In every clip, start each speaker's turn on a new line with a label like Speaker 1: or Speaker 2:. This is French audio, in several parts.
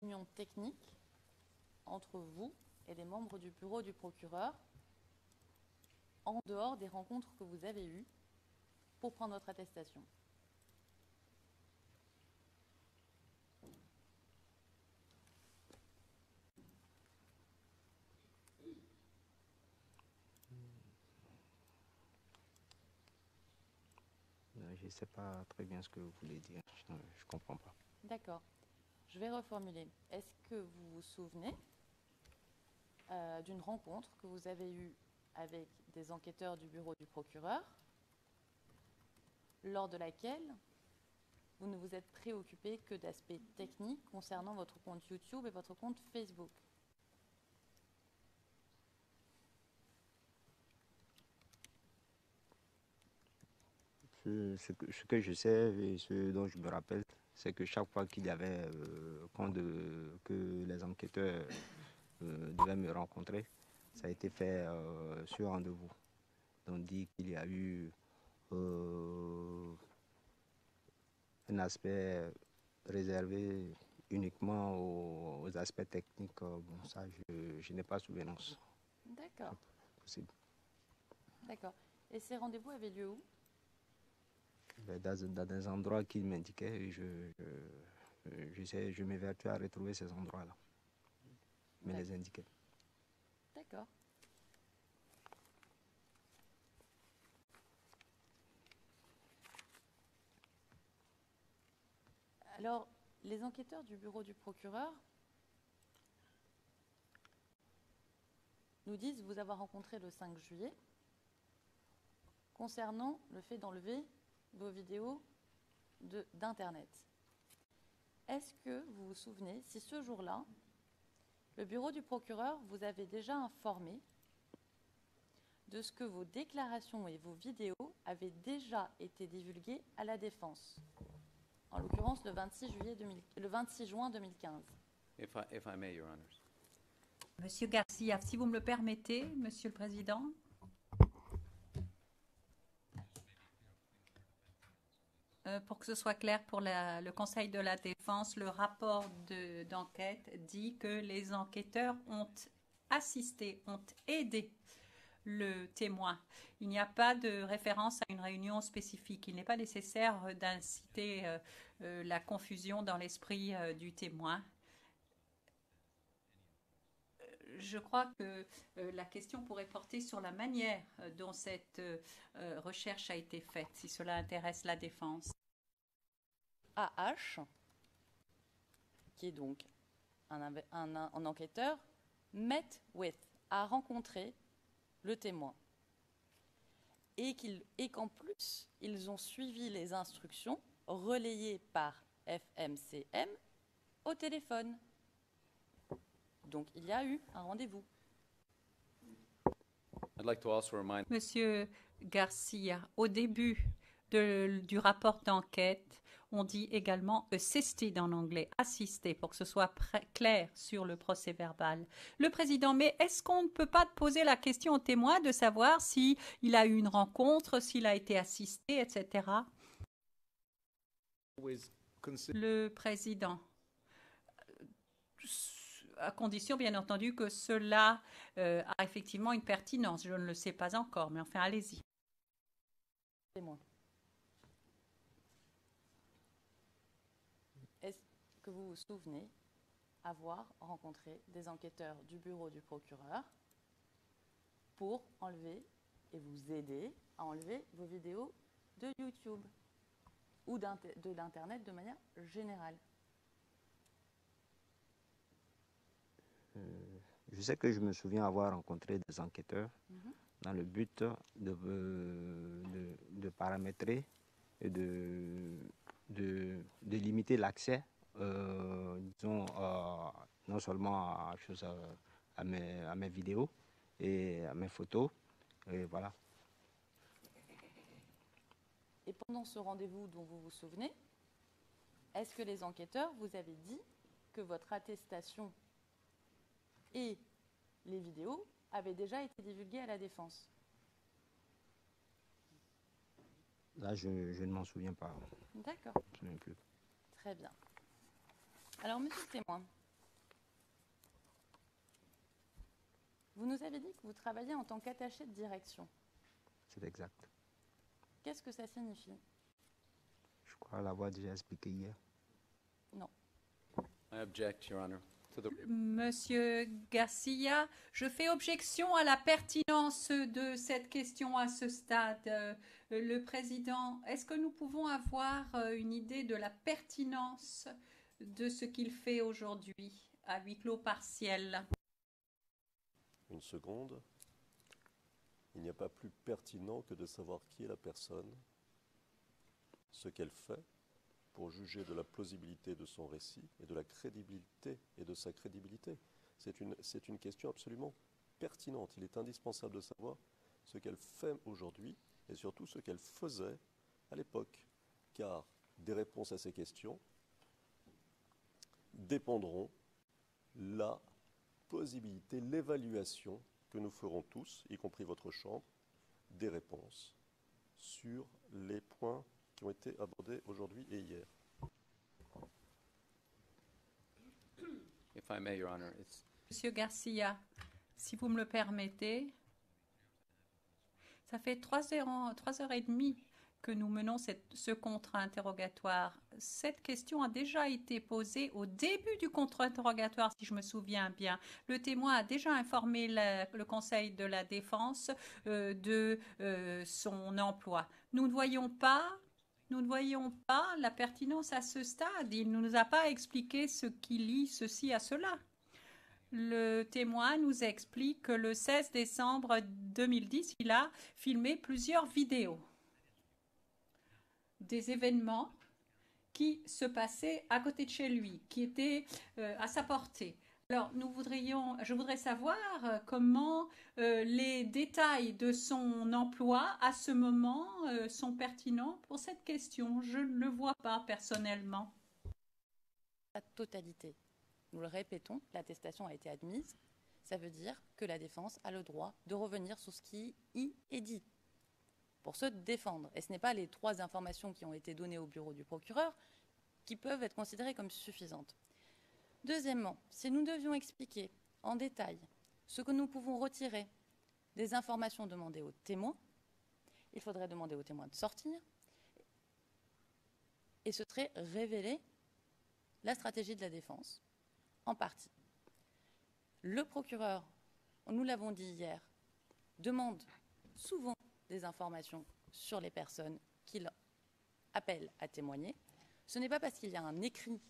Speaker 1: réunion technique entre vous et les membres du bureau du procureur en dehors des rencontres que vous avez eues pour prendre votre attestation.
Speaker 2: Je ne sais pas très bien ce que vous voulez dire. Je ne comprends pas.
Speaker 1: D'accord. Je vais reformuler. Est-ce que vous vous souvenez d'une rencontre que vous avez eue avec des enquêteurs du bureau du procureur, lors de laquelle vous ne vous êtes préoccupé que d'aspects techniques concernant votre compte YouTube et votre compte Facebook?
Speaker 2: Ce que je sais et ce dont je me rappelle, c'est que chaque fois qu'il y avait que les enquêteurs devaient me rencontrer, ça a été fait sur rendez-vous. On dit qu'il y a eu un aspect réservé uniquement aux aspects techniques. Bon, ça, je n'ai pas souvenance.
Speaker 1: D'accord.
Speaker 2: Possible.
Speaker 1: D'accord. Et ces rendez-vous avaient lieu où?
Speaker 2: Dans des endroits qu'il m'indiquait, je m'évertue à retrouver ces endroits-là. Mais les indiquer.
Speaker 1: D'accord. Alors, les enquêteurs du bureau du procureur nous disent vous avoir rencontré le 5 juillet concernant le fait d'enlever vos vidéos d'Internet. Est-ce que vous vous souvenez si ce jour-là, le bureau du procureur vous avait déjà informé de ce que vos déclarations et vos vidéos avaient déjà été divulguées à la défense, en l'occurrence le 26 juin 2015?
Speaker 3: If I may, Your Honors.
Speaker 4: Monsieur Garcia, si vous me le permettez, Monsieur le Président. Pour que ce soit clair pour le Conseil de la Défense, le rapport d'enquête dit que les enquêteurs ont assisté, ont aidé le témoin. Il n'y a pas de référence à une réunion spécifique. Il n'est pas nécessaire d'inciter la confusion dans l'esprit du témoin. Je crois que la question pourrait porter sur la manière dont cette recherche a été faite, si cela intéresse la défense.
Speaker 1: AH, qui est donc un enquêteur, met with, a rencontré le témoin. Et qu'en plus, ils ont suivi les instructions relayées par FMCM au téléphone. Donc, il y a eu un rendez-vous.
Speaker 3: I'd like to also remind
Speaker 4: Monsieur Garcia, au début du rapport d'enquête, on dit également assisted en anglais, assister, pour que ce soit clair sur le procès verbal. Le président, mais est-ce qu'on ne peut pas poser la question au témoin de savoir s'il a eu une rencontre, s'il a été assisté, etc. Le président, à condition bien entendu que cela a effectivement une pertinence. Je ne le sais pas encore, mais enfin, allez-y.
Speaker 1: Témoin. Est-ce que vous vous souvenez avoir rencontré des enquêteurs du bureau du procureur pour enlever et vous aider à enlever vos vidéos de YouTube ou de l'Internet de manière générale?
Speaker 2: Je sais que je me souviens avoir rencontré des enquêteurs dans le but de paramétrer et de limiter l'accès, disons, non seulement à mes vidéos et à mes photos, et voilà.
Speaker 1: Et pendant ce rendez-vous dont vous vous souvenez, est-ce que les enquêteurs vous avaient dit que votre attestation et les vidéos avaient déjà été divulguées à la défense?
Speaker 2: Là, je ne m'en souviens pas.
Speaker 1: D'accord.
Speaker 2: Je ne me souviens plus.
Speaker 1: Très bien. Alors, monsieur le témoin, Vous nous avez dit que vous travaillez en tant qu'attaché de direction.
Speaker 2: C'est exact.
Speaker 1: Qu'est-ce que ça signifie?
Speaker 2: Je crois l'avoir déjà expliqué hier.
Speaker 1: Non.
Speaker 3: I object, Your Honor, to the
Speaker 4: Monsieur Garcia, je fais objection à la pertinence de cette question à ce stade. Le président, est-ce que nous pouvons avoir une idée de la pertinence de ce qu'il fait aujourd'hui à huis clos partiel?
Speaker 5: Une seconde. Il n'y a pas plus pertinent que de savoir qui est la personne, ce qu'elle fait, pour juger de la plausibilité de son récit et de la crédibilité et de sa crédibilité. C'est une question absolument pertinente. Il est indispensable de savoir ce qu'elle fait aujourd'hui et surtout ce qu'elle faisait à l'époque, car des réponses à ces questions dépendront la plausibilité, l'évaluation que nous ferons tous, y compris votre chambre, des réponses sur les points qui ont été abordés aujourd'hui et hier.
Speaker 3: if I may, Your Honor, it's
Speaker 4: Monsieur Garcia, si vous me le permettez, ça fait 3h30 que nous menons ce contre-interrogatoire. Cette question a déjà été posée au début du contre-interrogatoire, si je me souviens bien. Le témoin a déjà informé le Conseil de la défense de son emploi. Nous ne voyons pas la pertinence à ce stade. Il ne nous a pas expliqué ce qui lie ceci à cela. Le témoin nous explique que le 16 décembre 2010, il a filmé plusieurs vidéos des événements qui se passaient à côté de chez lui, qui étaient à sa portée. Alors, je voudrais savoir comment les détails de son emploi à ce moment sont pertinents pour cette question. Je ne le vois pas personnellement.
Speaker 1: La totalité. Nous le répétons, l'attestation a été admise. Ça veut dire que la défense a le droit de revenir sur ce qui y est dit pour se défendre. Et ce n'est pas les 3 informations qui ont été données au bureau du procureur qui peuvent être considérées comme suffisantes. Deuxièmement, si nous devions expliquer en détail ce que nous pouvons retirer des informations demandées aux témoins, il faudrait demander aux témoins de sortir et ce serait révéler la stratégie de la défense, en partie. Le procureur, nous l'avons dit hier, demande souvent des informations sur les personnes qu'il appelle à témoigner. Ce n'est pas parce qu'il y a un écrit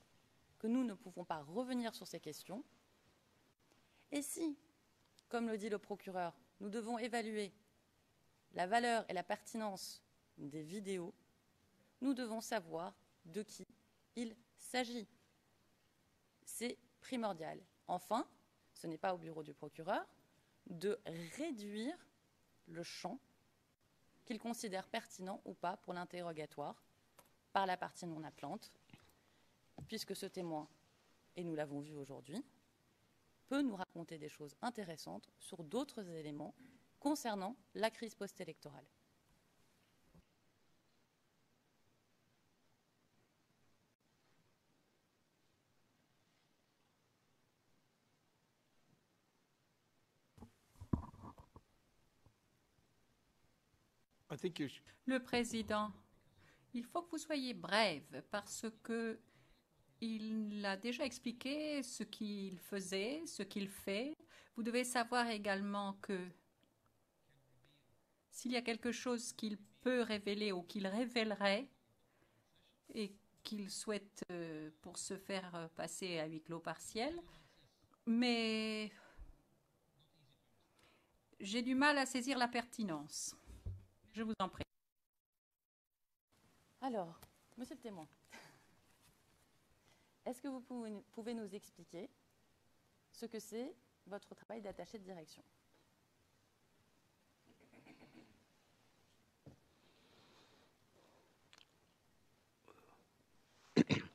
Speaker 1: que nous ne pouvons pas revenir sur ces questions. Et si, comme le dit le procureur, nous devons évaluer la valeur et la pertinence des vidéos, nous devons savoir de qui il s'agit. C'est primordial. Enfin, ce n'est pas au bureau du procureur de réduire le champ qu'il considère pertinent ou pas pour l'interrogatoire par la partie non appelante, puisque ce témoin, et nous l'avons vu aujourd'hui, peut nous raconter des choses intéressantes sur d'autres éléments concernant la crise post-électorale.
Speaker 4: Le président, il faut que vous soyez brève parce que il a déjà expliqué ce qu'il faisait, ce qu'il fait. Vous devez savoir également que s'il y a quelque chose qu'il peut révéler ou qu'il révélerait et qu'il souhaite pour se faire passer à huis clos partiel, mais j'ai du mal à saisir la pertinence. Je vous en prie.
Speaker 1: Alors, monsieur le témoin, est-ce que vous pouvez nous expliquer ce que c'est votre travail d'attaché de direction?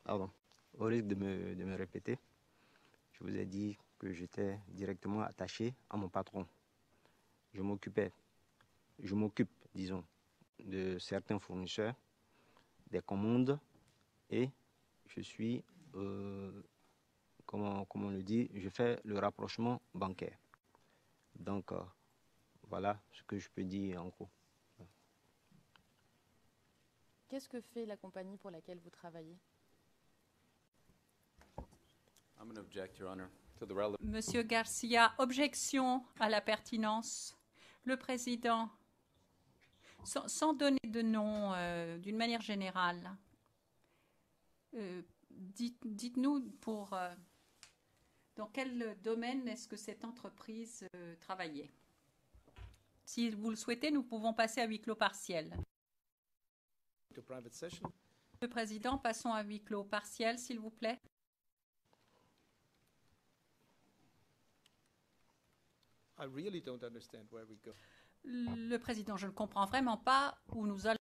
Speaker 2: Pardon. Au risque de me répéter, je vous ai dit que j'étais directement attaché à mon patron. Je m'occupe, disons, de certains fournisseurs, des commandes, et je suis, comment on le dit, je fais le rapprochement bancaire. Donc, voilà ce que je peux dire en gros.
Speaker 1: Qu'est-ce que fait la compagnie pour laquelle vous travaillez?
Speaker 3: I'm going to object, Your Honor, to the relevant.
Speaker 4: Monsieur Garcia, objection à la pertinence. Le président, sans donner de nom d'une manière générale, dites-nous dans quel domaine est-ce que cette entreprise travaillait. Si vous le souhaitez, nous pouvons passer à huis clos partiel.
Speaker 6: To private session.
Speaker 4: Le président, passons à huis clos partiel, s'il vous plaît.
Speaker 6: I really don't understand where we go.
Speaker 4: Le président, je ne comprends vraiment pas où nous allons.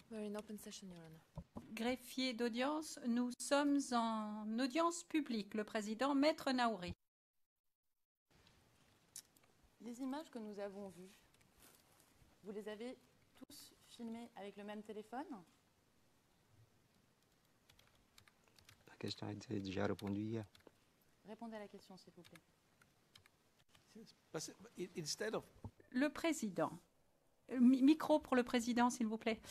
Speaker 7: We're in open session, Your Honor.
Speaker 4: Greffier d'audience, nous sommes en audience publique. Le président, Maître Naouri.
Speaker 1: Les images que nous avons vues, vous les avez tous filmées avec le même téléphone?
Speaker 2: La question a été déjà répondue hier.
Speaker 1: Répondez à la question, s'il vous plaît.
Speaker 6: Instead of
Speaker 4: Le président. Micro pour le président, s'il vous plaît.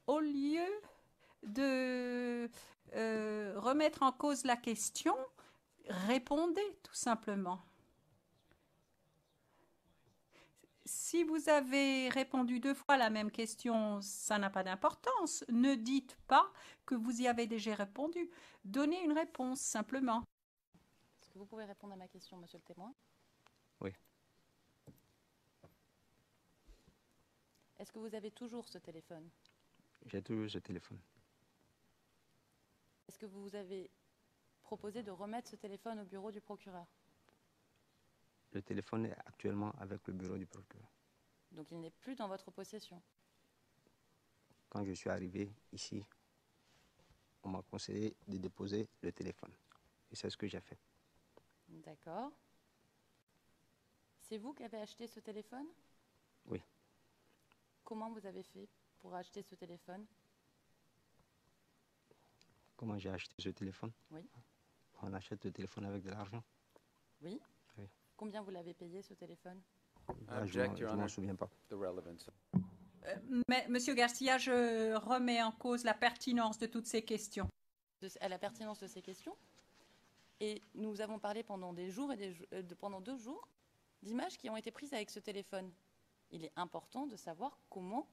Speaker 4: Au lieu de remettre en cause la question, répondez tout simplement. Si vous avez répondu 2 fois à la même question, ça n'a pas d'importance. Ne dites pas que vous y avez déjà répondu. Donnez une réponse, simplement.
Speaker 1: Est-ce que vous pouvez répondre à ma question, monsieur le témoin?
Speaker 2: Oui.
Speaker 1: Est-ce que vous avez toujours ce téléphone?
Speaker 2: J'ai toujours ce téléphone.
Speaker 1: Est-ce que vous vous avez proposé de remettre ce téléphone au bureau du procureur?
Speaker 2: Le téléphone est actuellement avec le bureau du procureur.
Speaker 1: Donc il n'est plus dans votre possession.
Speaker 2: Quand je suis arrivé ici, on m'a conseillé de déposer le téléphone. Et c'est ce que j'ai fait.
Speaker 1: D'accord. C'est vous qui avez acheté ce téléphone?
Speaker 2: Oui.
Speaker 1: Comment vous avez fait pour acheter ce téléphone?
Speaker 2: Comment j'ai acheté ce téléphone?
Speaker 1: Oui.
Speaker 2: On achète le téléphone avec de l'argent.
Speaker 1: Oui.
Speaker 2: Oui.
Speaker 1: Combien vous l'avez payé ce téléphone?
Speaker 2: Là, je
Speaker 3: Object, Your
Speaker 2: ne m'en
Speaker 3: Honor.
Speaker 2: souviens pas.
Speaker 3: The relevance.
Speaker 4: Mais, Monsieur Garcia, je remets en cause la pertinence de toutes ces questions.
Speaker 1: À la pertinence de ces questions. Et nous avons parlé pendant des jours et pendant 2 jours d'images qui ont été prises avec ce téléphone. Il est important de savoir comment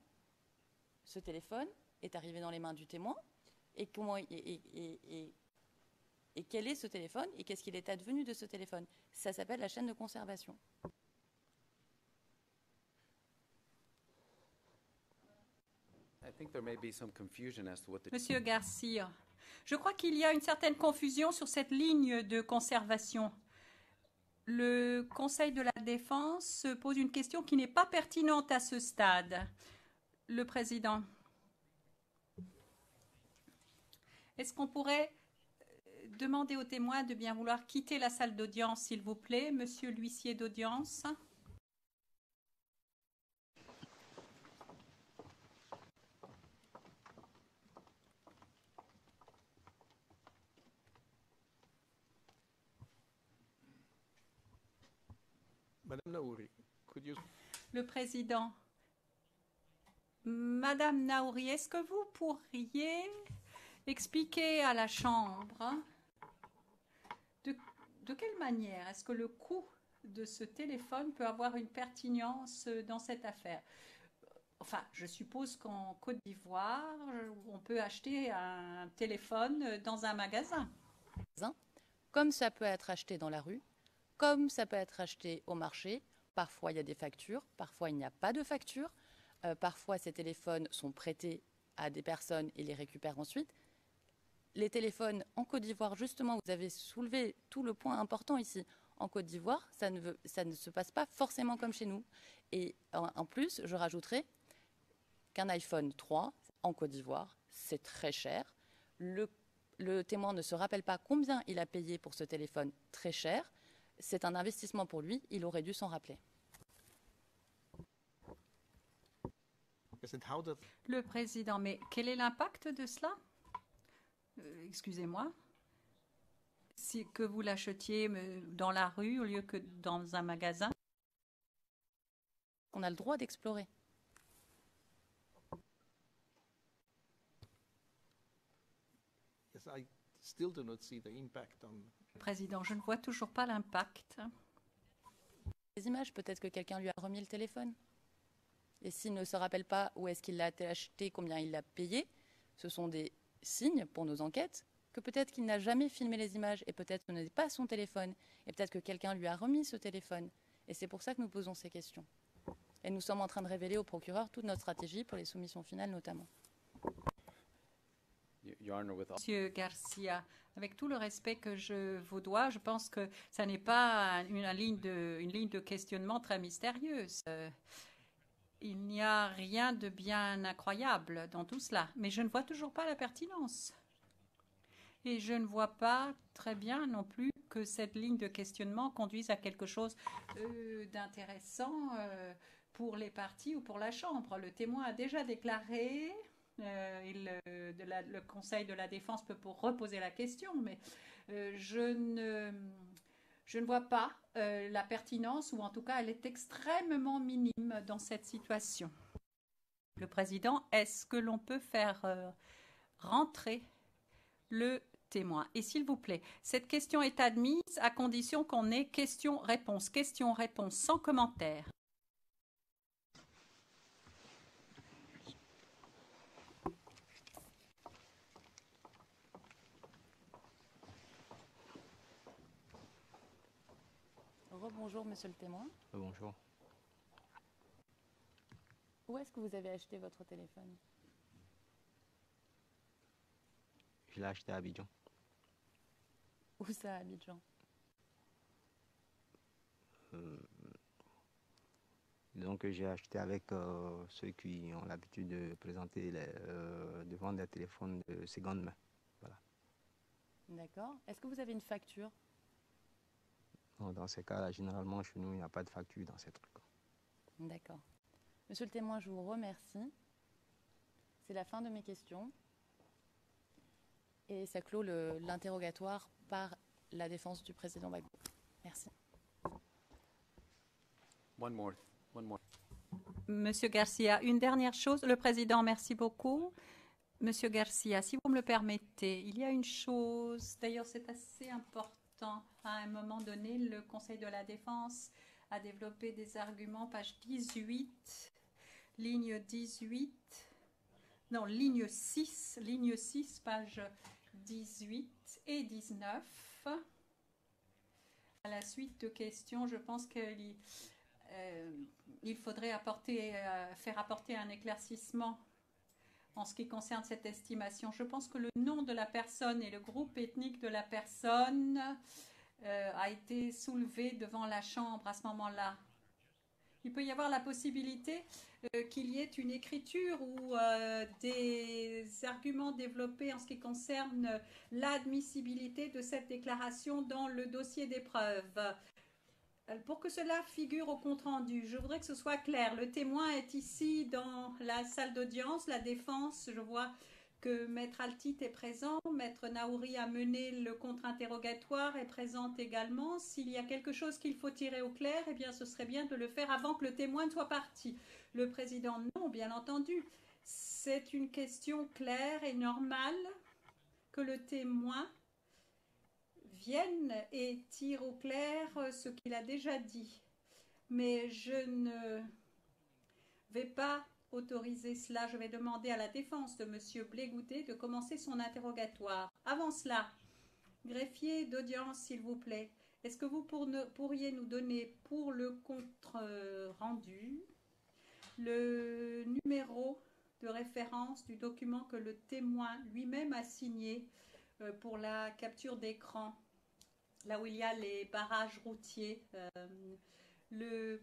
Speaker 1: ce téléphone est arrivé dans les mains du témoin et comment et quel est ce téléphone et qu'est-ce qu'il est advenu de ce téléphone. Ça s'appelle la chaîne de conservation.
Speaker 3: I think there may be some confusion as to what the
Speaker 4: Monsieur Garcia, je crois qu'il y a une certaine confusion sur cette ligne de conservation. Le Conseil de la Défense se pose une question qui n'est pas pertinente à ce stade. Le Président, est-ce qu'on pourrait demander aux témoins de bien vouloir quitter la salle d'audience, s'il vous plaît, Monsieur l'huissier d'audience?
Speaker 6: Madame Naouri, could you...
Speaker 4: Le Président, Madame Naouri, est-ce que vous pourriez expliquer à la Chambre de quelle manière est-ce que le coût de ce téléphone peut avoir une pertinence dans cette affaire? Enfin, je suppose qu'en Côte d'Ivoire, on peut acheter un téléphone dans un magasin.
Speaker 1: Comme ça peut être acheté dans la rue, comme ça peut être acheté au marché. Parfois, il y a des factures, parfois, il n'y a pas de factures. Parfois, ces téléphones sont prêtés à des personnes et les récupèrent ensuite. Les téléphones en Côte d'Ivoire, justement, vous avez soulevé tout le point important ici. En Côte d'Ivoire, ça ne se passe pas forcément comme chez nous. Et en plus, je rajouterai qu'un iPhone 3 en Côte d'Ivoire, c'est très cher. Le témoin ne se rappelle pas combien il a payé pour ce téléphone très cher. C'est un investissement pour lui, il aurait dû s'en rappeler.
Speaker 4: Le Président, mais quel est l'impact de cela? Excusez-moi. Si que vous l'achetiez dans la rue au lieu que dans un magasin?
Speaker 1: On a le droit d'explorer.
Speaker 6: Yes, I still do not see the impact on...
Speaker 4: Président, je ne vois toujours pas l'impact.
Speaker 1: Les images, peut-être que quelqu'un lui a remis le téléphone. Et s'il ne se rappelle pas où est-ce qu'il l'a acheté, combien il l'a payé, ce sont des signes pour nos enquêtes que peut-être qu'il n'a jamais filmé les images et peut-être que ce n'est pas son téléphone et peut-être que quelqu'un lui a remis ce téléphone. Et c'est pour ça que nous posons ces questions. Et nous sommes en train de révéler au procureur toute notre stratégie pour les soumissions finales notamment.
Speaker 3: Your Honor, with all
Speaker 4: Monsieur Garcia, avec tout le respect que je vous dois, je pense que ça n'est pas une ligne de questionnement très mystérieuse. Il n'y a rien de bien incroyable dans tout cela, mais je ne vois toujours pas la pertinence. Et je ne vois pas très bien non plus que cette ligne de questionnement conduise à quelque chose d'intéressant pour les parties ou pour la Chambre. Le témoin a déjà déclaré, le Conseil de la Défense peut reposer la question, mais je ne vois pas la pertinence, ou en tout cas elle est extrêmement minime dans cette situation. Le Président, est-ce que l'on peut faire rentrer le témoin? Et s'il vous plaît, cette question est admise à condition qu'on ait question-réponse. Question-réponse sans commentaire.
Speaker 1: Rebonjour, monsieur le témoin.
Speaker 2: Bonjour.
Speaker 1: Où est-ce que vous avez acheté votre téléphone?
Speaker 2: Je l'ai acheté à Abidjan.
Speaker 1: Où ça, à Abidjan?
Speaker 2: Donc j'ai acheté avec ceux qui ont l'habitude de présenter, de vendre des téléphones de seconde main. Voilà.
Speaker 1: D'accord. Est-ce que vous avez une facture?
Speaker 2: Donc, dans ces cas-là, généralement, chez nous, il n'y a pas de facture dans ces trucs.
Speaker 1: D'accord. Monsieur le témoin, je vous remercie. C'est la fin de mes questions. Et ça clôt l'interrogatoire par la défense du président Gbagbo. Merci.
Speaker 3: One more.
Speaker 4: Monsieur Garcia, une dernière chose. Le président, merci beaucoup. Monsieur Garcia, si vous me le permettez, il y a une chose, d'ailleurs c'est assez important. À un moment donné, le Conseil de la Défense a développé des arguments, page 18, ligne 18, non, ligne 6, page 18 et 19. À la suite de questions, je pense qu'il faudrait faire apporter un éclaircissement en ce qui concerne cette estimation. Je pense que le nom de la personne et le groupe ethnique de la personne a été soulevé devant la Chambre à ce moment-là. Il peut y avoir la possibilité qu'il y ait une écriture ou des arguments développés en ce qui concerne l'admissibilité de cette déclaration dans le dossier d'épreuve. Pour que cela figure au compte-rendu, je voudrais que ce soit clair. Le témoin est ici dans la salle d'audience. La défense, je vois que Maître Altit est présent. Maître Naouri a mené le contre-interrogatoire, est présente également. S'il y a quelque chose qu'il faut tirer au clair, eh bien, ce serait bien de le faire avant que le témoin ne soit parti. Le président, non, bien entendu. C'est une question claire et normale que le témoin vienne et tire au clair ce qu'il a déjà dit. Mais je ne vais pas autoriser cela. Je vais demander à la défense de M. Blégoudet de commencer son interrogatoire. Avant cela, greffier d'audience, s'il vous plaît, est-ce que vous pourriez nous donner pour le compte-rendu le numéro de référence du document que le témoin lui-même a signé pour la capture d'écran, là où il y a les barrages routiers, le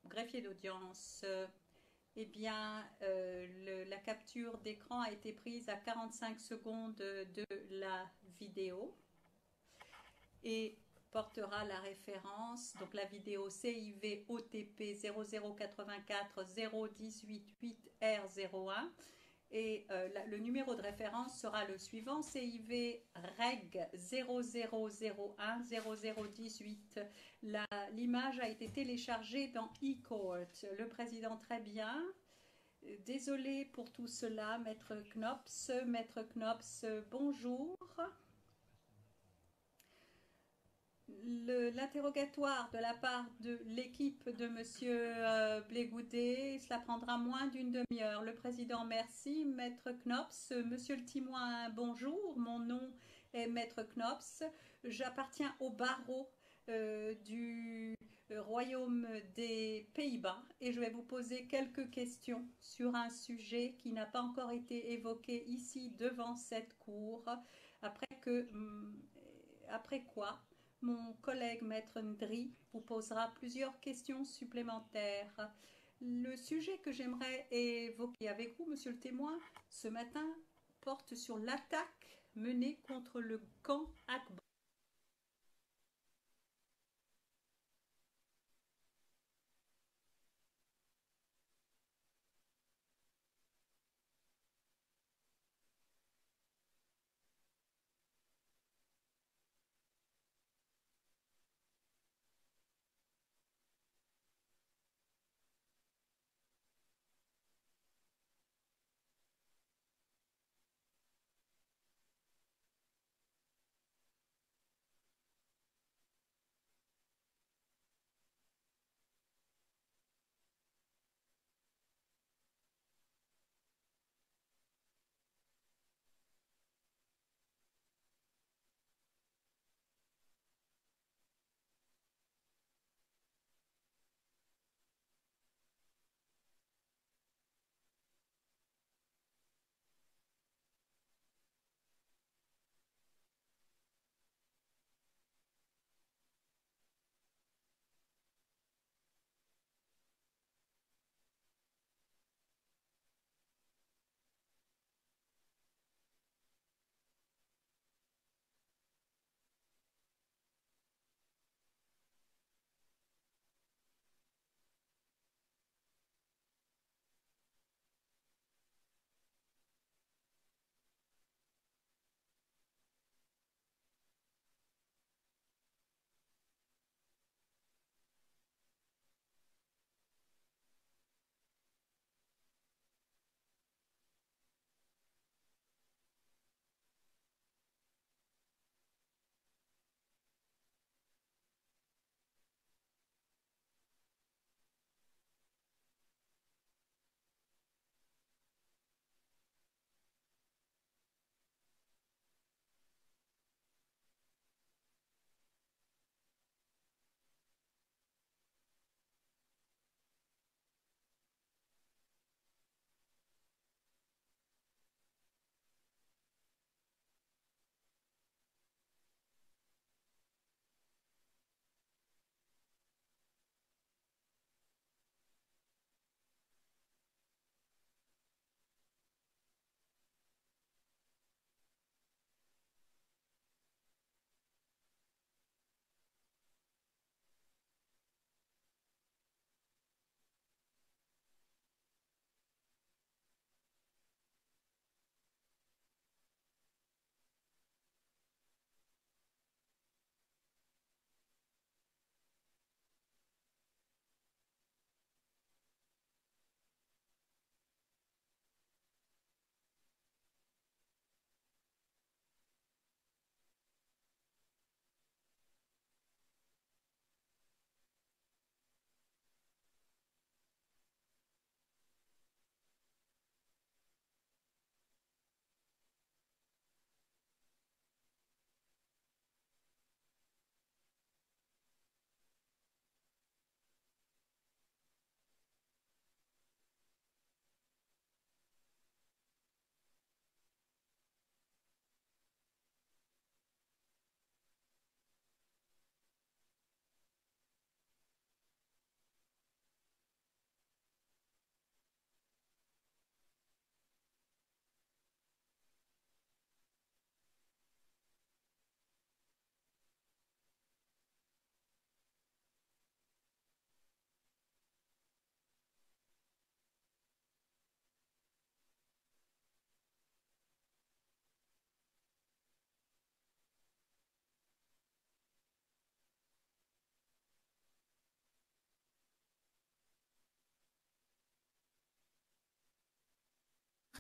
Speaker 4: greffier d'audience, eh bien, la capture d'écran a été prise à 45 secondes de la vidéo et portera la référence, donc la vidéo CIV OTP 0084 018 8R01. Et le numéro de référence sera le suivant, CIV REG 0001 0018. L'image a été téléchargée dans eCourt. Le président, très bien. Désolé pour tout cela, Maître Knops. Maître Knops, bonjour. L'interrogatoire de la part de l'équipe de M. Blégoudet, cela prendra moins d'une demi-heure. Le président, merci. Maître Knops, Monsieur le témoin, bonjour. Mon nom est Maître Knops. J'appartiens au barreau du Royaume des Pays-Bas et je vais vous poser quelques questions sur un sujet qui n'a pas encore été évoqué ici devant cette cour. Après quoi, mon collègue Maître Ndri vous posera plusieurs questions supplémentaires. Le sujet que j'aimerais évoquer avec vous, monsieur le témoin, ce matin, porte sur l'attaque menée contre le camp Akbar.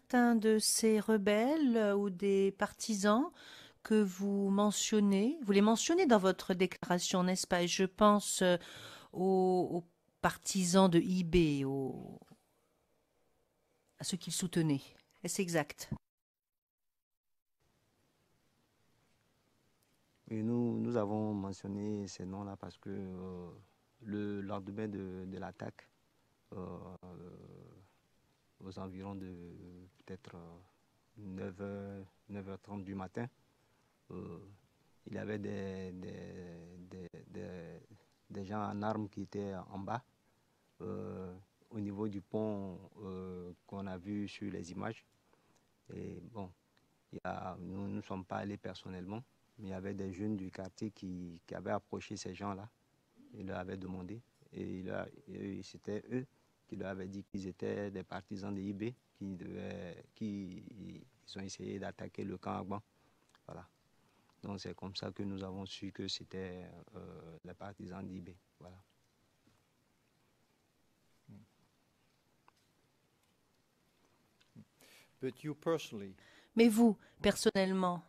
Speaker 8: certains de ces rebelles ou des partisans que vous mentionnez? Vous les mentionnez dans votre déclaration, n'est-ce pas? Et je pense aux partisans de IB, à ceux qu'ils soutenaient. Est-ce exact?
Speaker 2: Et nous avons mentionné ces noms-là parce que le lendemain de l'attaque, aux environs de peut-être 9h, 9h30 du matin, il y avait des gens en armes qui étaient en bas, au niveau du pont qu'on a vu sur les images. Et bon, nous ne sommes pas allés personnellement, mais il y avait des jeunes du quartier qui avaient approché ces gens-là. Ils leur avaient demandé, et c'était eux qui leur avaient dit qu'ils étaient des partisans de IB, ils ont essayé d'attaquer le camp Agban. Voilà. Donc c'est comme ça que nous avons su que c'était les partisans d'IB. Voilà.
Speaker 6: But you personally,
Speaker 8: Mais vous, personnellement,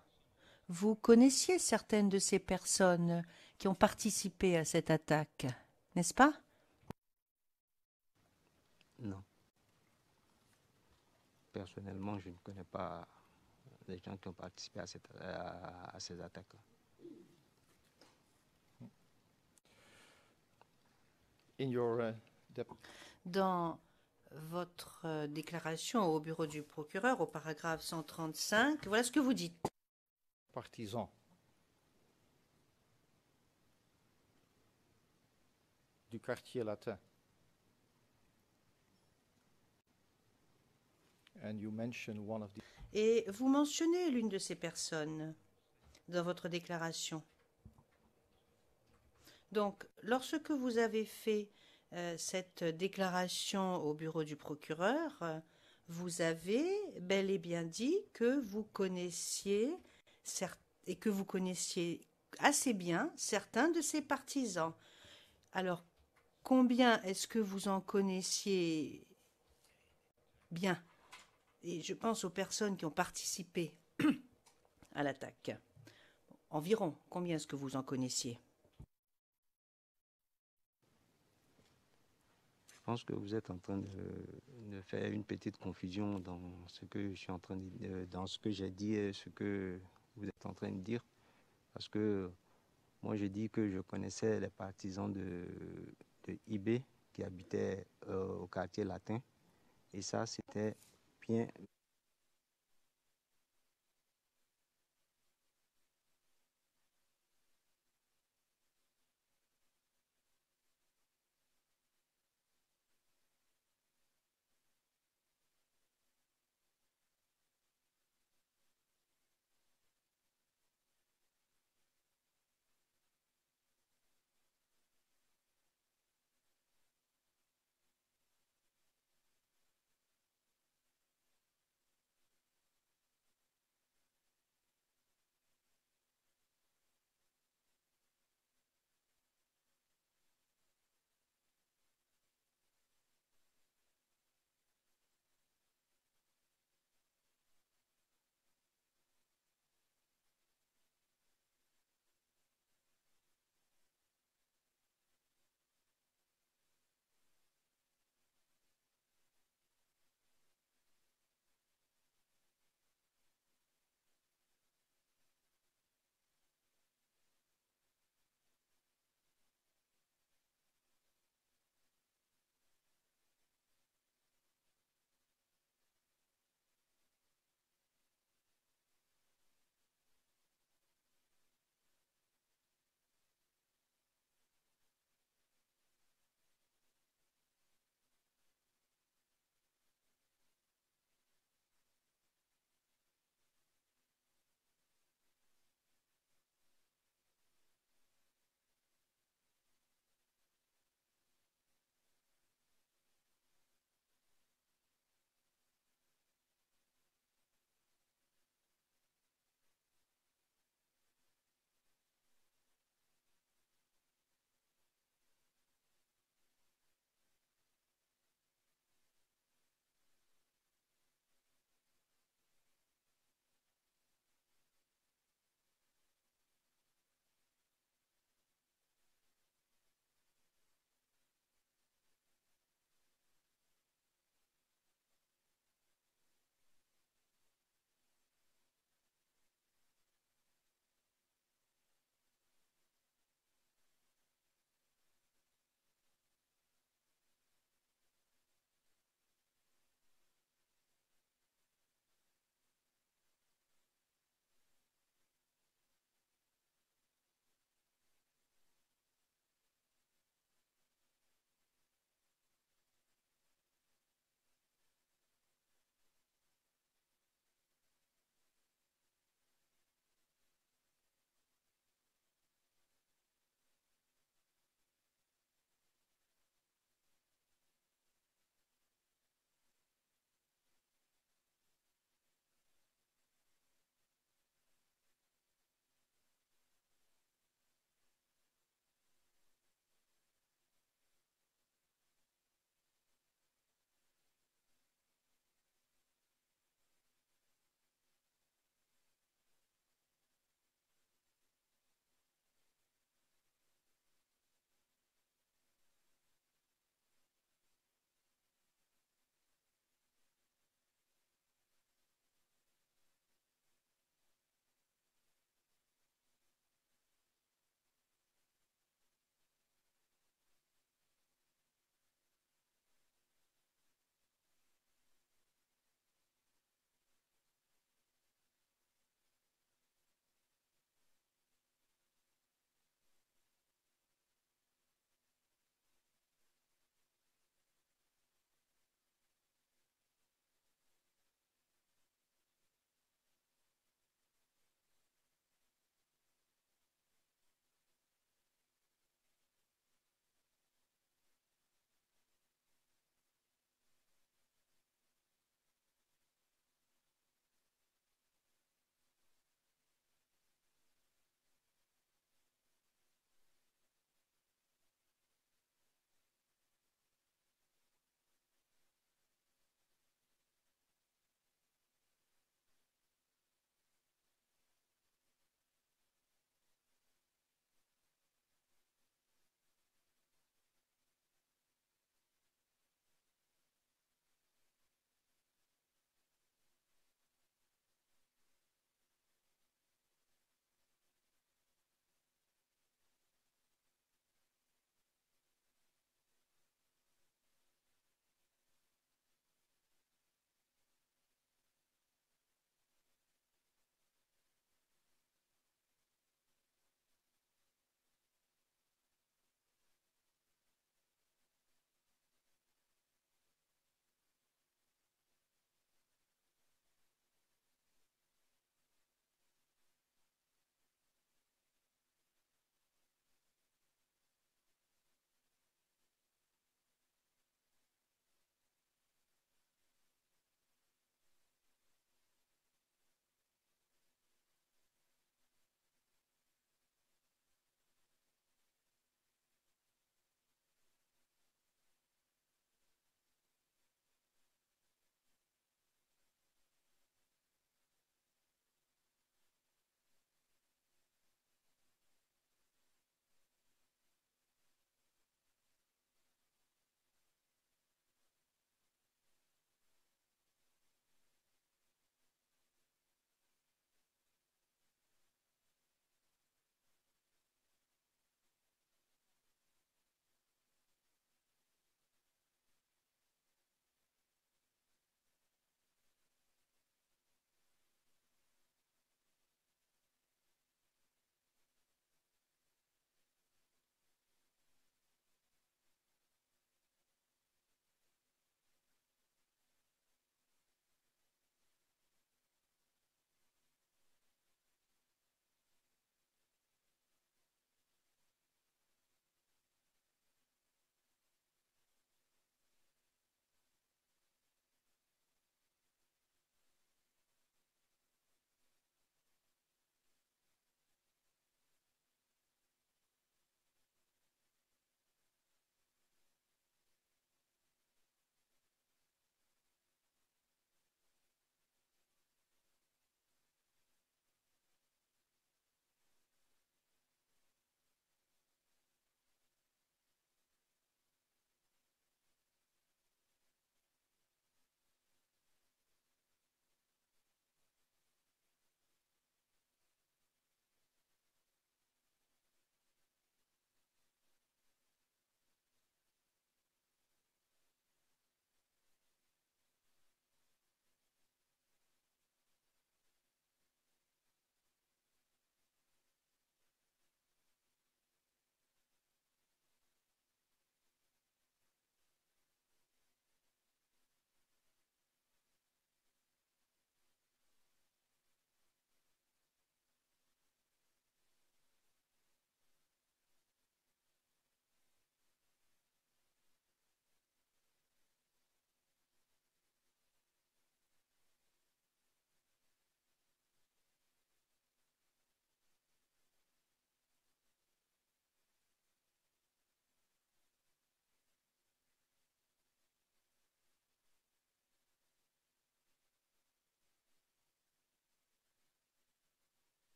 Speaker 8: vous connaissiez certaines de ces personnes qui ont participé à cette attaque, n'est-ce pas?
Speaker 2: Non. Personnellement, je ne connais pas les gens qui ont participé à ces attaques.
Speaker 6: in your
Speaker 8: Dans votre déclaration au bureau du procureur, au paragraphe 135, voilà ce que vous dites.
Speaker 6: partisan, du quartier latin. And you mention one of the
Speaker 8: Et vous mentionnez l'une de ces personnes dans votre déclaration. Donc, lorsque vous avez fait cette déclaration au bureau du procureur, vous avez bel et bien dit que vous connaissiez et que vous connaissiez assez bien certains de ces partisans. Alors, combien est-ce que vous en connaissiez bien? Et je pense aux personnes qui ont participé à l'attaque. Environ, combien est-ce que vous en connaissiez?
Speaker 2: Je pense que vous êtes en train de faire une petite confusion dans ce que je suis en train dans ce que j'ai dit et ce que vous êtes en train de dire. Parce que moi, j'ai dit que je connaissais les partisans de IB qui habitaient au quartier latin. Et ça, c'était bien.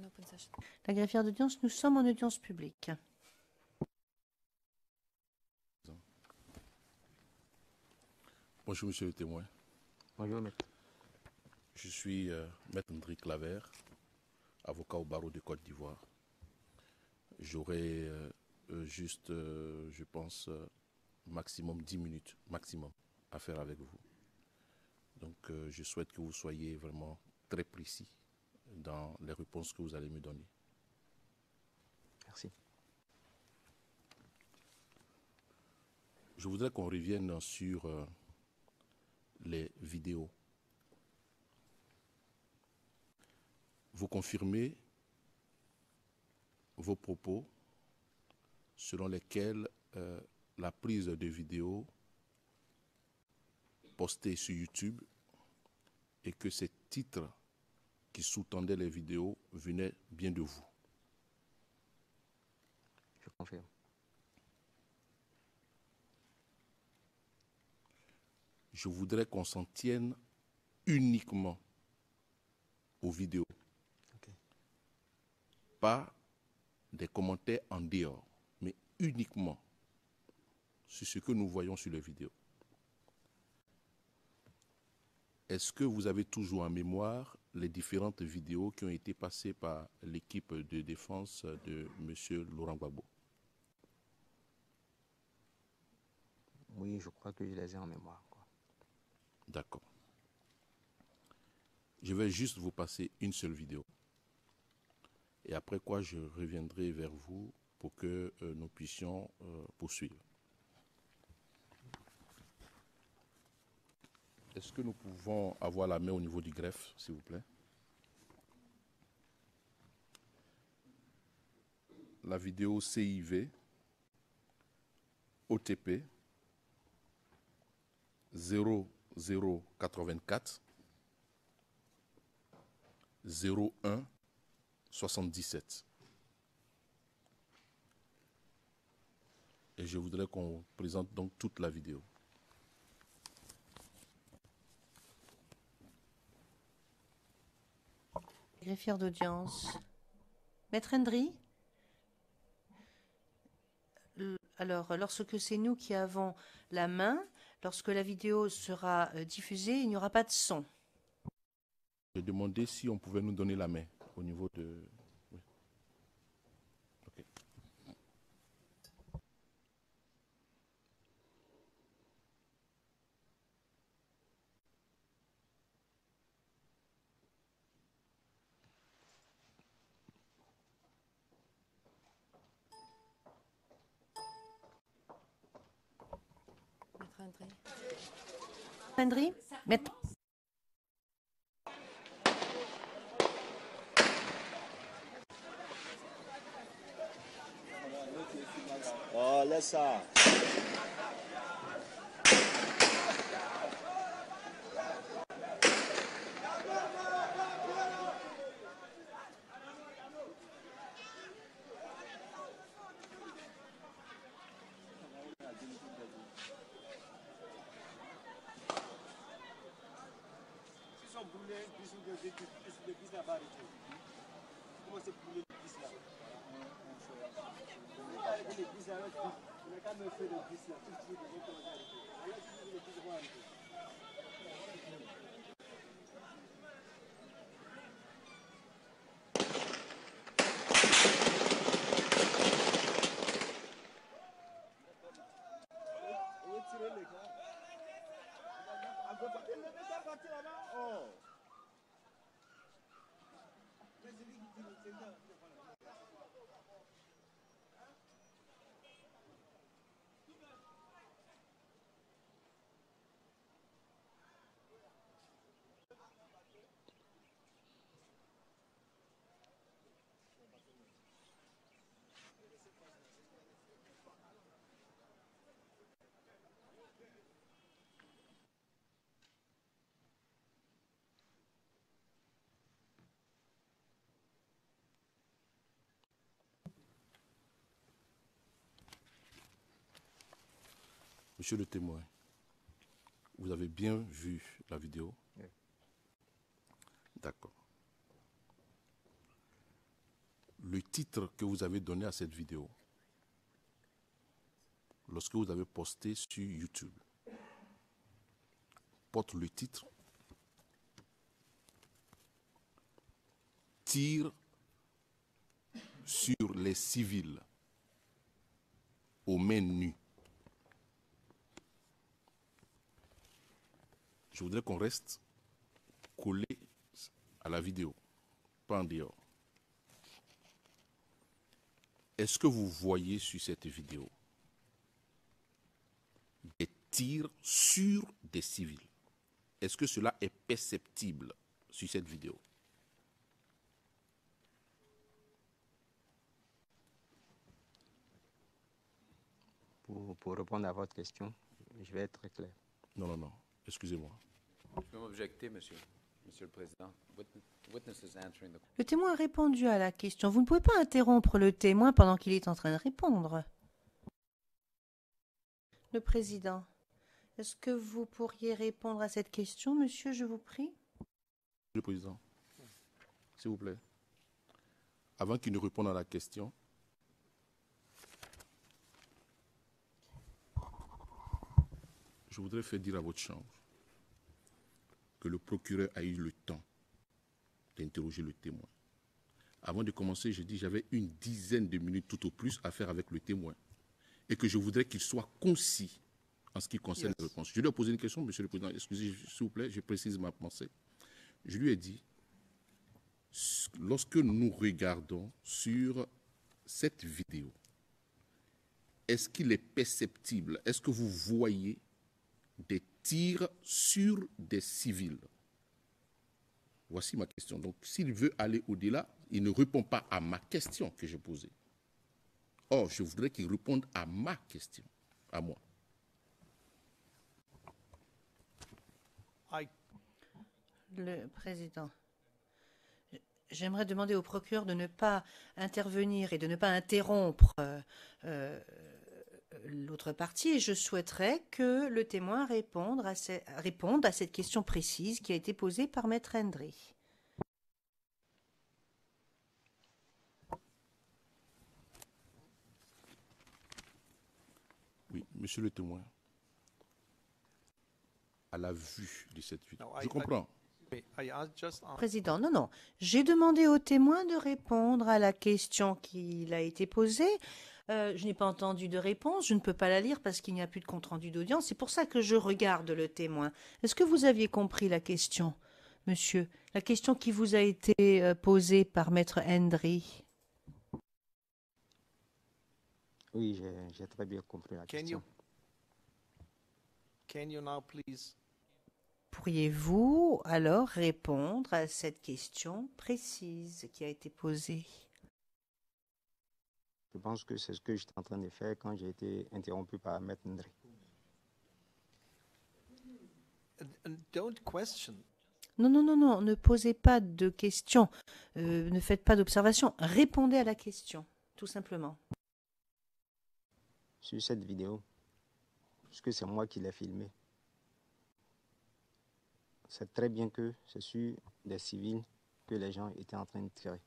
Speaker 7: open session.
Speaker 8: La greffière d'audience, nous sommes en audience publique.
Speaker 9: Bonjour, monsieur le témoin.
Speaker 2: Bonjour, maître.
Speaker 9: Je suis maître André Claver, avocat au barreau de Côte d'Ivoire. J'aurai juste, je pense, maximum 10 minutes, maximum, à faire avec vous. Donc, je souhaite que vous soyez vraiment très précis dans les réponses que vous allez me donner.
Speaker 2: Merci.
Speaker 9: Je voudrais qu'on revienne sur les vidéos. Vous confirmez vos propos selon lesquels la prise de vidéos postées sur YouTube et que ces titres qui sous-tendaient les vidéos venaient bien de vous.
Speaker 2: Je confirme.
Speaker 9: Je voudrais qu'on s'en tienne uniquement aux vidéos.
Speaker 2: Ok.
Speaker 9: Pas des commentaires en dehors, mais uniquement sur ce que nous voyons sur les vidéos. Est-ce que vous avez toujours en mémoire les différentes vidéos qui ont été passées par l'équipe de défense de M. Laurent Gbagbo?
Speaker 2: Oui, je crois que je les ai en mémoire, quoi.
Speaker 9: D'accord. Je vais juste vous passer une seule vidéo. Et après quoi, je reviendrai vers vous pour que nous puissions poursuivre. Est-ce que nous pouvons avoir la main au niveau du greffe, s'il vous plaît? La vidéo CIV OTP 0084 01 77. Et je voudrais qu'on présente donc toute la vidéo.
Speaker 8: Greffière d'audience. Maître Hendry, alors, lorsque c'est nous qui avons la main, lorsque la vidéo sera diffusée, il n'y aura pas de son.
Speaker 9: J'ai demandé si on pouvait nous donner la main au niveau de... Oui. Ok.
Speaker 7: Maître André.
Speaker 8: Hendry, maître.
Speaker 5: Oh, laisse ça.
Speaker 9: Monsieur le témoin, vous avez bien vu la vidéo?
Speaker 2: Oui.
Speaker 9: D'accord. le titre que vous avez donné à cette vidéo, lorsque vous avez posté sur YouTube, porte le titre « Tir sur les civils aux mains nues ». Je voudrais qu'on reste collé à la vidéo, pas en dehors. Est-ce que vous voyez sur cette vidéo des tirs sur des civils? Est-ce que cela est perceptible sur cette vidéo?
Speaker 2: Pour répondre à votre question, je vais être très clair.
Speaker 9: Non, non, non. Excusez-moi.
Speaker 3: Je peux m'objecter, Monsieur le Président. Witness is answering the...
Speaker 8: Le témoin a répondu à la question. Vous ne pouvez pas interrompre le témoin pendant qu'il est en train de répondre. Le président, est-ce que vous pourriez répondre à cette question, monsieur, je vous prie?
Speaker 9: Monsieur le Président, s'il vous plaît, avant qu'il ne réponde à la question, je voudrais faire dire à votre chambre que le procureur a eu le temps d'interroger le témoin. Avant de commencer, j'ai dit que j'avais une dizaine de minutes tout au plus à faire avec le témoin et que je voudrais qu'il soit concis en ce qui concerne la réponse. Je lui ai posé une question, Monsieur le Président, excusez, s'il vous plaît, je précise ma pensée. Je lui ai dit, lorsque nous regardons sur cette vidéo, est-ce qu'il est perceptible, est-ce que vous voyez des tirs sur des civils? Voici ma question. Donc, s'il veut aller au-delà, il ne répond pas à ma question que j'ai posée. Or, je voudrais qu'il réponde à ma question, à moi.
Speaker 8: Le président, j'aimerais demander au procureur de ne pas intervenir et de ne pas interrompre l'autre partie, et je souhaiterais que le témoin réponde à cette question précise qui a été posée par Maître Hendry.
Speaker 9: Oui, monsieur le témoin, à la vue de cette vidéo, je comprends.
Speaker 8: Président, non, j'ai demandé au témoin de répondre à la question qui a été posée. Je n'ai pas entendu de réponse, je ne peux pas la lire parce qu'il n'y a plus de compte-rendu d'audience. C'est pour ça que je regarde le témoin. Est-ce que vous aviez compris la question, monsieur? La question qui vous a été posée par Maître Hendry?
Speaker 2: Oui, j'ai très bien compris la question.
Speaker 6: Can you now please?
Speaker 8: Pourriez-vous alors répondre à cette question précise qui a été posée?
Speaker 2: Je pense que c'est ce que j'étais en train de faire quand j'ai été interrompu par Maître Hendry.
Speaker 6: Don't question.
Speaker 8: Non, ne posez pas de questions, ne faites pas d'observations, répondez à la question, tout simplement.
Speaker 2: Sur cette vidéo, puisque c'est moi qui l'ai filmé, c'est très bien que c'est sur des civils que les gens étaient en train de tirer.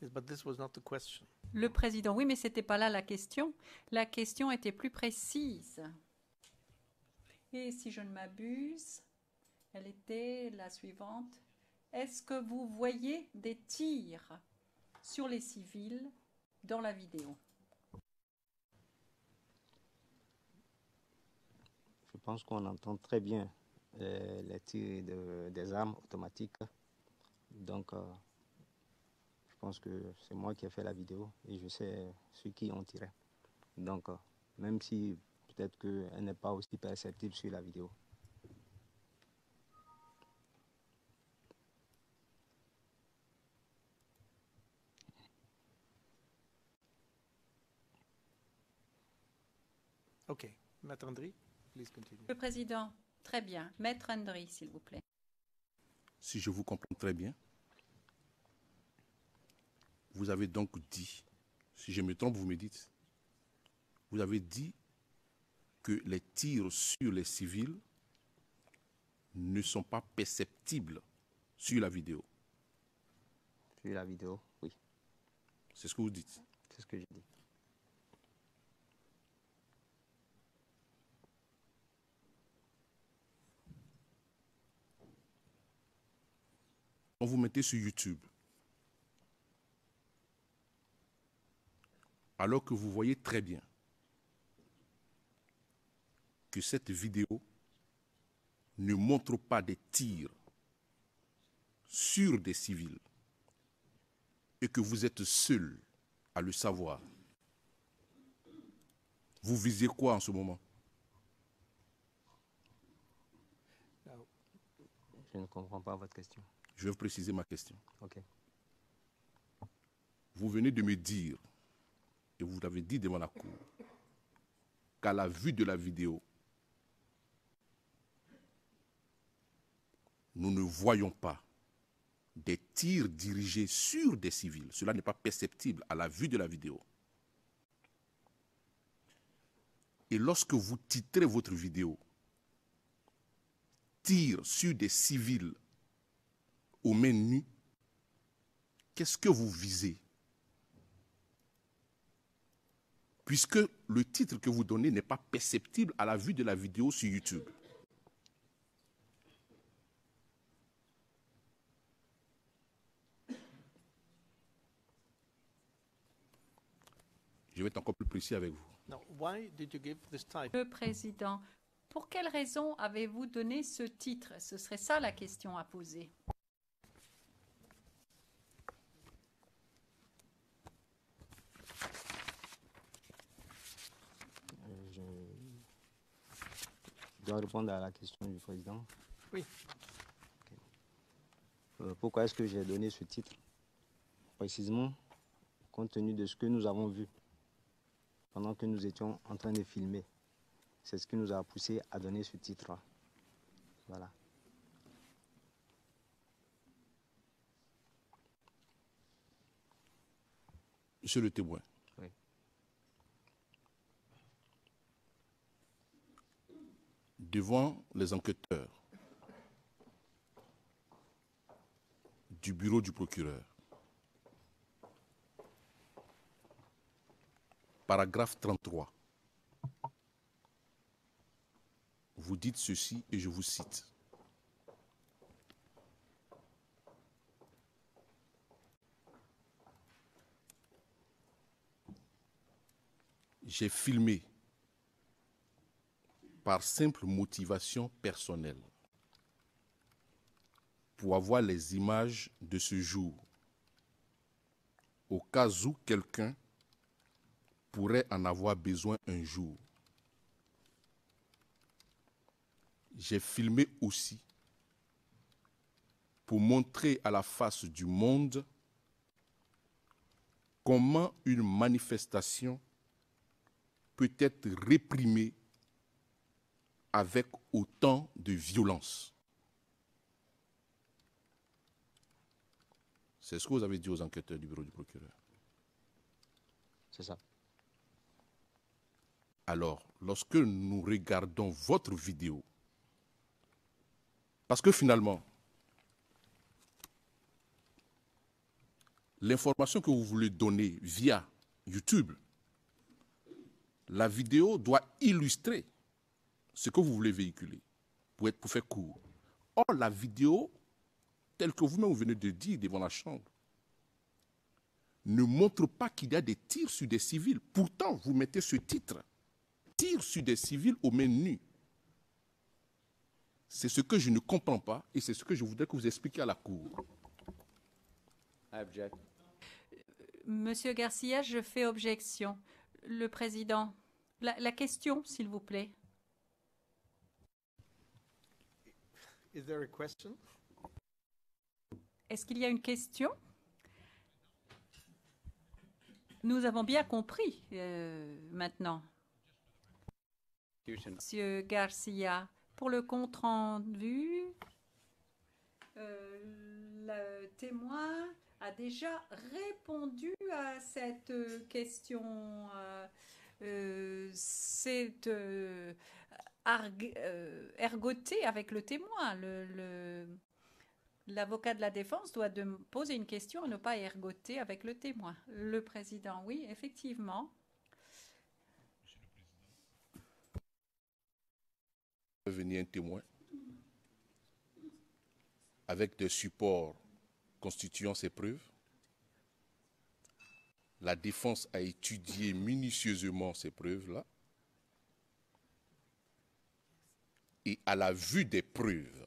Speaker 6: Yes, but this was not the question.
Speaker 4: Le président, oui, mais ce n'était pas là la question. La question était plus précise. Et si je ne m'abuse, elle était la suivante. Est-ce que vous voyez des tirs sur les civils dans la vidéo?
Speaker 2: Je pense qu'on entend très bien les tirs des armes automatiques. Donc, je pense que c'est moi qui ai fait la vidéo et je sais sur qui on tirait. Donc, même si peut-être qu'elle n'est pas aussi perceptible sur la vidéo.
Speaker 6: OK. Maître Hendry, please continue.
Speaker 4: Le président, très bien. Maître Hendry, s'il vous plaît.
Speaker 9: Si je vous comprends très bien, vous avez donc dit, si je me trompe, vous me dites, vous avez dit que les tirs sur les civils ne sont pas perceptibles sur la vidéo.
Speaker 2: Sur la vidéo, oui,
Speaker 9: C'est ce que vous dites.
Speaker 2: c'est ce que j'ai dit.
Speaker 9: Quand vous mettez sur YouTube, alors que vous voyez très bien que cette vidéo ne montre pas des tirs sur des civils et que vous êtes seul à le savoir, vous visez quoi en ce moment?
Speaker 6: Now,
Speaker 2: Je ne comprends pas votre question.
Speaker 9: Je vais vous préciser ma question.
Speaker 2: Ok.
Speaker 9: Vous venez de me dire, et vous l'avez dit devant la cour, qu'à la vue de la vidéo, nous ne voyons pas des tirs dirigés sur des civils. Cela n'est pas perceptible à la vue de la vidéo. Et lorsque vous titrez votre vidéo, tir sur des civils aux mains nues, qu'est-ce que vous visez? Puisque le titre que vous donnez n'est pas perceptible à la vue de la vidéo sur YouTube. Je vais être encore plus précis avec vous.
Speaker 6: now, why did you give this type?
Speaker 4: Le Président, pour quelle raison avez-vous donné ce titre? Ce serait ça la question à poser.
Speaker 2: Je dois répondre à la question du président.
Speaker 6: Oui.
Speaker 2: Pourquoi est-ce que j'ai donné ce titre? Précisément, compte tenu de ce que nous avons vu pendant que nous étions en train de filmer. C'est ce qui nous a poussé à donner ce titre-là. Voilà.
Speaker 9: Monsieur le témoin.
Speaker 2: Oui.
Speaker 9: Devant les enquêteurs du bureau du procureur, paragraphe 33, vous dites ceci et je vous cite. J'ai filmé par simple motivation personnelle pour avoir les images de ce jour, au cas où quelqu'un pourrait en avoir besoin un jour. J'ai filmé aussi pour montrer à la face du monde comment une manifestation peut être réprimée avec autant de violence. C'est ce que vous avez dit aux enquêteurs du bureau du procureur.
Speaker 2: C'est ça.
Speaker 9: Alors, lorsque nous regardons votre vidéo, parce que finalement, l'information que vous voulez donner via YouTube, la vidéo doit illustrer ce que vous voulez véhiculer, pour faire court. Or, la vidéo, telle que vous-même venez de dire devant la Chambre, ne montre pas qu'il y a des tirs sur des civils. Pourtant, vous mettez ce titre, tirs sur des civils aux mains nues. C'est ce que je ne comprends pas et c'est ce que je voudrais que vous expliquiez à la Cour.
Speaker 3: I object.
Speaker 4: Monsieur Garcia, je fais objection. Le Président, la question, s'il vous plaît.
Speaker 6: Is there a question?
Speaker 4: Est-ce qu'il y a une question? Nous avons bien compris maintenant. Monsieur Garcia, pour le compte-rendu, le témoin a déjà répondu à cette question. ergoter avec le témoin. L'avocat de la défense doit poser une question et ne pas ergoter avec le témoin. Le président, oui, effectivement.
Speaker 9: Venir un témoin avec des supports constituant ses preuves. La défense a étudié minutieusement ces preuves-là. Et à la vue des preuves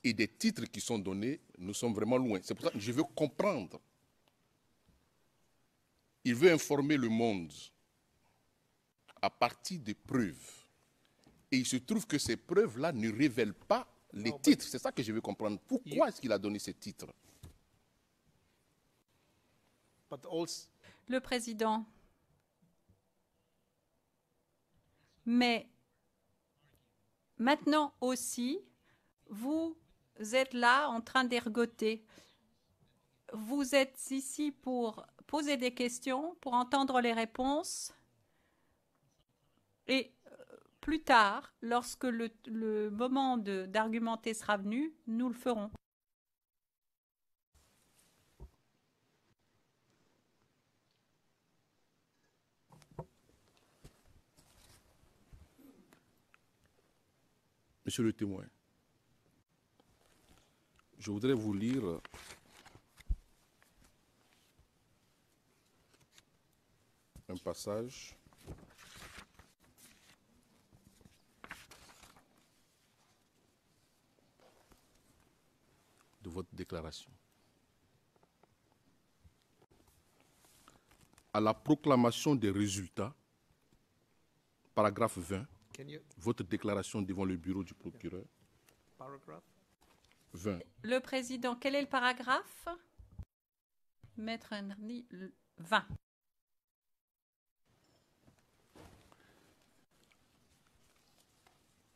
Speaker 9: et des titres qui sont donnés, nous sommes vraiment loin. C'est pour ça que je veux comprendre. Il veut informer le monde à partir des preuves. Et il se trouve que ces preuves-là ne révèlent pas les titres. C'est ça que je veux comprendre. Pourquoi est-ce qu'il a donné ces titres?
Speaker 4: Le président. Mais maintenant aussi, vous êtes là en train d'ergoter. Vous êtes ici pour poser des questions, pour entendre les réponses. Et plus tard, lorsque le moment d'argumenter sera venu, nous le ferons.
Speaker 9: Monsieur le témoin, je voudrais vous lire un passage de votre déclaration. À la proclamation des résultats, paragraphe 20, votre déclaration devant le bureau du procureur.
Speaker 6: Paragraphe
Speaker 9: 20.
Speaker 4: Le président, quel est le paragraphe? Maître Henry, 20.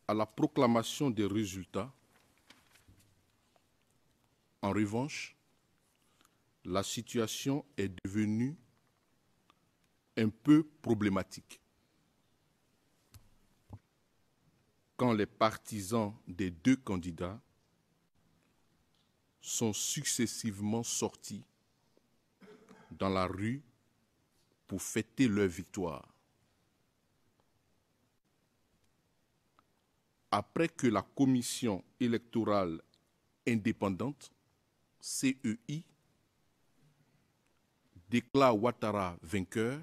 Speaker 9: À la proclamation des résultats, en revanche, la situation est devenue un peu problématique. Quand les partisans des deux candidats sont successivement sortis dans la rue pour fêter leur victoire. Après que la commission électorale indépendante, CEI, déclare Ouattara vainqueur,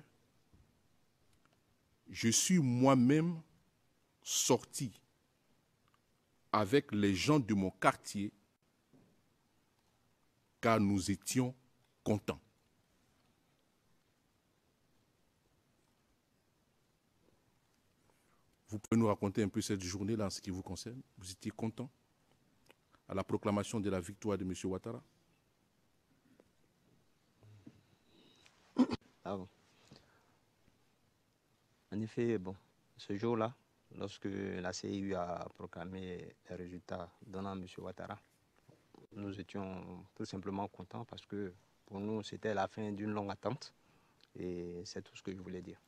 Speaker 9: je suis moi-même sorti avec les gens de mon quartier car nous étions contents. Vous pouvez nous raconter un peu cette journée-là en ce qui vous concerne? Vous étiez content à la proclamation de la victoire de M. Ouattara?
Speaker 2: Ah bon. En effet, bon, ce jour-là, lorsque la CEI a proclamé les résultats donnant M. Ouattara, nous étions tout simplement contents parce que pour nous, c'était la fin d'une longue attente et c'est tout ce que je voulais dire.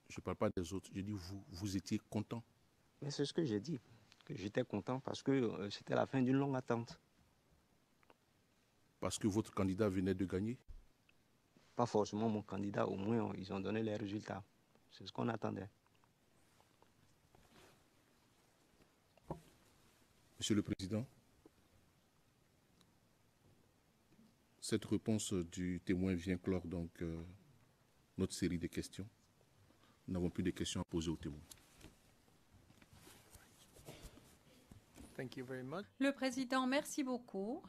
Speaker 9: Je ne parle pas des autres, je dis vous étiez content.
Speaker 2: Mais c'est ce que j'ai dit, que j'étais content parce que c'était la fin d'une longue attente.
Speaker 9: Parce que votre candidat venait de gagner?
Speaker 2: Pas forcément mon candidat, au moins ils ont donné les résultats. C'est ce qu'on attendait.
Speaker 9: Monsieur le Président, cette réponse du témoin vient clore donc notre série de questions. Nous n'avons plus de questions à poser au témoin.
Speaker 6: Thank you very much.
Speaker 4: Le président, merci beaucoup.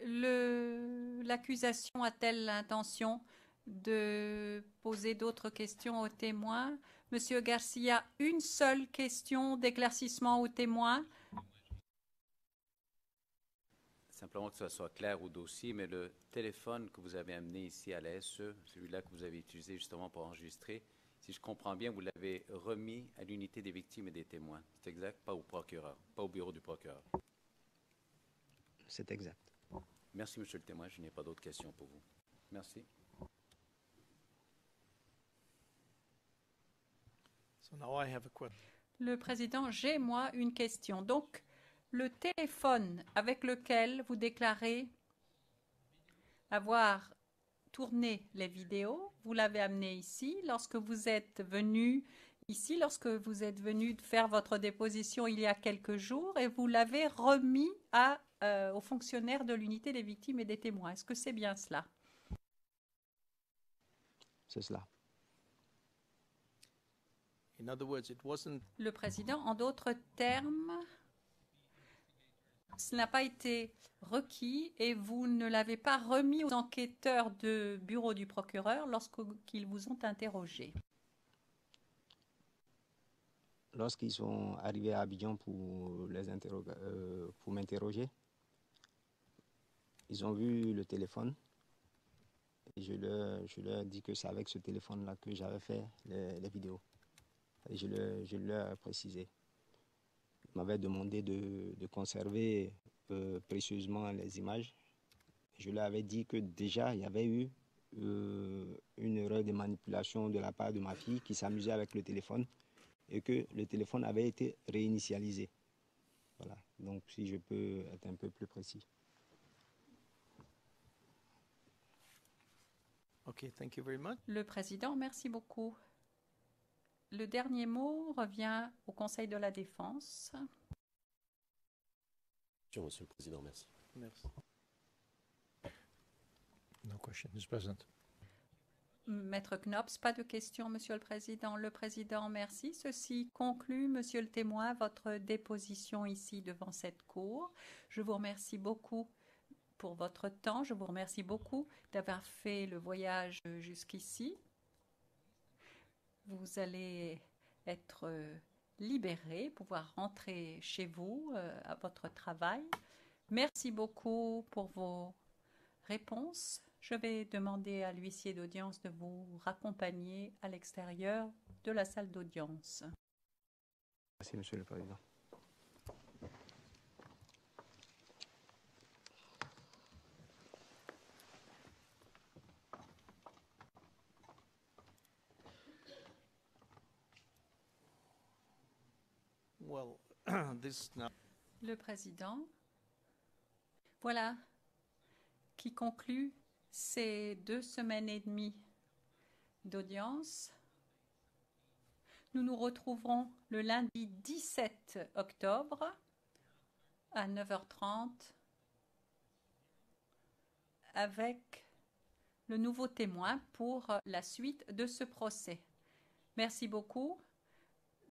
Speaker 4: L'accusation a-t-elle l'intention de poser d'autres questions aux témoins? Monsieur Garcia, une seule question d'éclaircissement aux témoins.
Speaker 3: Simplement que ça soit clair au dossier, mais le téléphone que vous avez amené ici à la SE, celui-là que vous avez utilisé justement pour enregistrer, si je comprends bien, vous l'avez remis à l'unité des victimes et des témoins. C'est exact? Pas au procureur, pas au bureau du procureur.
Speaker 2: C'est exact.
Speaker 3: Merci, monsieur le témoin. Je n'ai pas d'autres questions pour vous. Merci.
Speaker 6: So now I have a question.
Speaker 4: Le président, j'ai moi une question. Donc, le téléphone avec lequel vous déclarez avoir tourné les vidéos, vous l'avez amené ici lorsque vous êtes venu ici, lorsque vous êtes venu faire votre déposition il y a quelques jours et vous l'avez remis aux fonctionnaires de l'unité des victimes et des témoins. Est-ce que c'est bien cela?
Speaker 2: C'est cela.
Speaker 6: In other words, it wasn't
Speaker 4: Le président, en d'autres termes, ce n'a pas été requis et vous ne l'avez pas remis aux enquêteurs du bureau du procureur lorsqu'ils vous ont interrogé.
Speaker 2: Lorsqu'ils sont arrivés à Abidjan pour m'interroger, ils ont vu le téléphone et je leur ai dit que c'est avec ce téléphone-là que j'avais fait les vidéos. Et je leur ai précisé. Ils m'avaient demandé de conserver précieusement les images. Je leur avais dit que déjà, il y avait eu une erreur de manipulation de la part de ma fille qui s'amusait avec le téléphone et que le téléphone avait été réinitialisé. Voilà. Donc, si je peux être un peu plus précis.
Speaker 6: okay. Thank you very much.
Speaker 4: Le président, merci beaucoup. Le dernier mot revient au Conseil de la Défense.
Speaker 5: Monsieur le Président, merci.
Speaker 6: Merci.
Speaker 10: No question, Mr. President.
Speaker 4: Maître Knops, pas de questions, Monsieur le Président. Le Président, merci. Ceci conclut, Monsieur le témoin, votre déposition ici devant cette cour. Je vous remercie beaucoup pour votre temps. Je vous remercie beaucoup d'avoir fait le voyage jusqu'ici. Vous allez être libéré, pouvoir rentrer chez vous à votre travail. Merci beaucoup pour vos réponses. Je vais demander à l'huissier d'audience de vous raccompagner à l'extérieur de la salle d'audience.
Speaker 2: Merci, Monsieur le Président.
Speaker 6: Well, this now.
Speaker 4: Le président, voilà qui conclut ces 2 semaines et demie d'audience. Nous nous retrouverons le lundi 17 octobre à 9h30 avec le nouveau témoin pour la suite de ce procès. Merci beaucoup.